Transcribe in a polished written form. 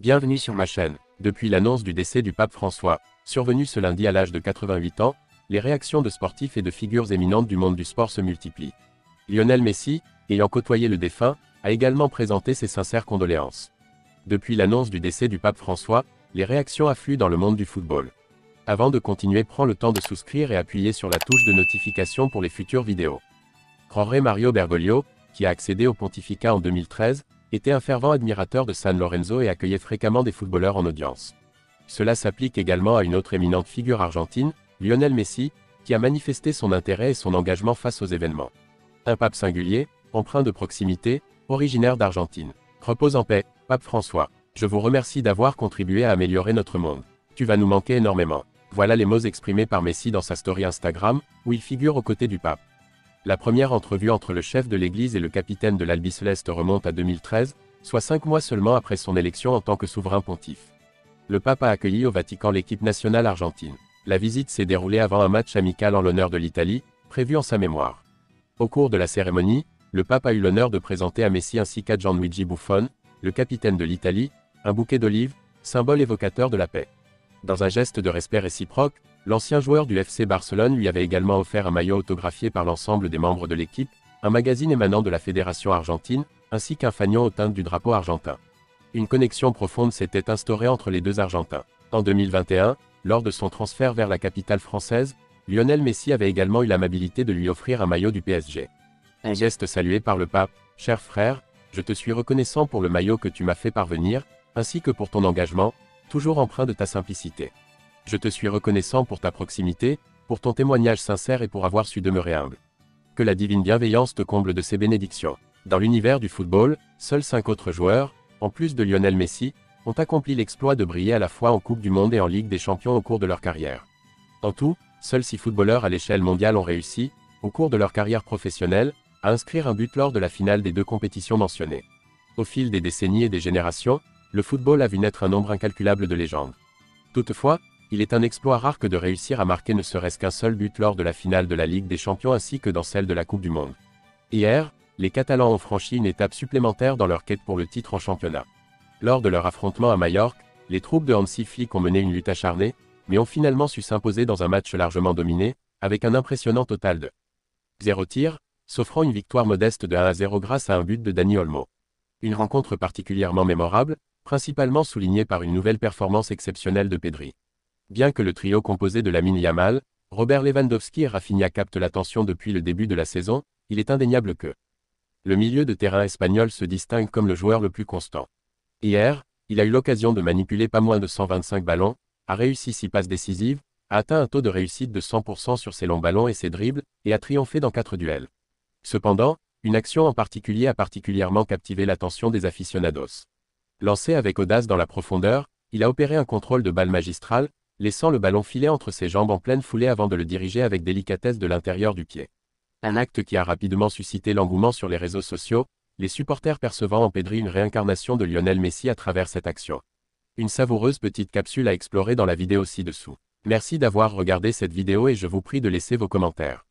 Bienvenue sur ma chaîne. Depuis l'annonce du décès du pape François, survenu ce lundi à l'âge de 88 ans, les réactions de sportifs et de figures éminentes du monde du sport se multiplient. Lionel Messi, ayant côtoyé le défunt, a également présenté ses sincères condoléances. Depuis l'annonce du décès du pape François, les réactions affluent dans le monde du football. Avant de continuer, prends le temps de souscrire et appuyer sur la touche de notification pour les futures vidéos. Jorge Mario Bergoglio, qui a accédé au pontificat en 2013, était un fervent admirateur de San Lorenzo et accueillait fréquemment des footballeurs en audience. Cela s'applique également à une autre éminente figure argentine, Lionel Messi, qui a manifesté son intérêt et son engagement face aux événements. Un pape singulier, empreint de proximité, originaire d'Argentine. Repose en paix, pape François. Je vous remercie d'avoir contribué à améliorer notre monde. Tu vas nous manquer énormément. Voilà les mots exprimés par Messi dans sa story Instagram, où il figure aux côtés du pape. La première entrevue entre le chef de l'Église et le capitaine de l'Albiceleste remonte à 2013, soit 5 mois seulement après son élection en tant que souverain pontife. Le pape a accueilli au Vatican l'équipe nationale argentine. La visite s'est déroulée avant un match amical en l'honneur de l'Italie, prévu en sa mémoire. Au cours de la cérémonie, le pape a eu l'honneur de présenter à Messi ainsi qu'à Gianluigi Buffon, le capitaine de l'Italie, un bouquet d'olives, symbole évocateur de la paix. Dans un geste de respect réciproque, l'ancien joueur du FC Barcelone lui avait également offert un maillot autographié par l'ensemble des membres de l'équipe, un magazine émanant de la Fédération argentine, ainsi qu'un fanion aux teintes du drapeau argentin. Une connexion profonde s'était instaurée entre les deux Argentins. En 2021, lors de son transfert vers la capitale française, Lionel Messi avait également eu l'amabilité de lui offrir un maillot du PSG. Un geste salué par le pape: « Cher frère, je te suis reconnaissant pour le maillot que tu m'as fait parvenir, ainsi que pour ton engagement, toujours empreint de ta simplicité. Je te suis reconnaissant pour ta proximité, pour ton témoignage sincère et pour avoir su demeurer humble. Que la divine bienveillance te comble de ses bénédictions. » Dans l'univers du football, seuls 5 autres joueurs, en plus de Lionel Messi, ont accompli l'exploit de briller à la fois en Coupe du Monde et en Ligue des Champions au cours de leur carrière. En tout, seuls 6 footballeurs à l'échelle mondiale ont réussi, au cours de leur carrière professionnelle, à inscrire un but lors de la finale des 2 compétitions mentionnées. Au fil des décennies et des générations, le football a vu naître un nombre incalculable de légendes. Toutefois, il est un exploit rare que de réussir à marquer ne serait-ce qu'un seul but lors de la finale de la Ligue des Champions ainsi que dans celle de la Coupe du Monde. Hier, les Catalans ont franchi une étape supplémentaire dans leur quête pour le titre en championnat. Lors de leur affrontement à Majorque, les troupes de Hansi Flick ont mené une lutte acharnée, mais ont finalement su s'imposer dans un match largement dominé, avec un impressionnant total de 0 tirs, s'offrant une victoire modeste de 1-0 grâce à un but de Dani Olmo. Une rencontre particulièrement mémorable, principalement soulignée par une nouvelle performance exceptionnelle de Pedri. Bien que le trio composé de Lamine Yamal, Robert Lewandowski et Rafinha capte l'attention depuis le début de la saison, il est indéniable que le milieu de terrain espagnol se distingue comme le joueur le plus constant. Hier, il a eu l'occasion de manipuler pas moins de 125 ballons, a réussi 6 passes décisives, a atteint un taux de réussite de 100% sur ses longs ballons et ses dribbles, et a triomphé dans 4 duels. Cependant, une action en particulier a particulièrement captivé l'attention des aficionados. Lancé avec audace dans la profondeur, il a opéré un contrôle de balle magistral, laissant le ballon filer entre ses jambes en pleine foulée avant de le diriger avec délicatesse de l'intérieur du pied. Un acte qui a rapidement suscité l'engouement sur les réseaux sociaux, les supporters percevant en Pedri une réincarnation de Lionel Messi à travers cette action. Une savoureuse petite capsule à explorer dans la vidéo ci-dessous. Merci d'avoir regardé cette vidéo et je vous prie de laisser vos commentaires.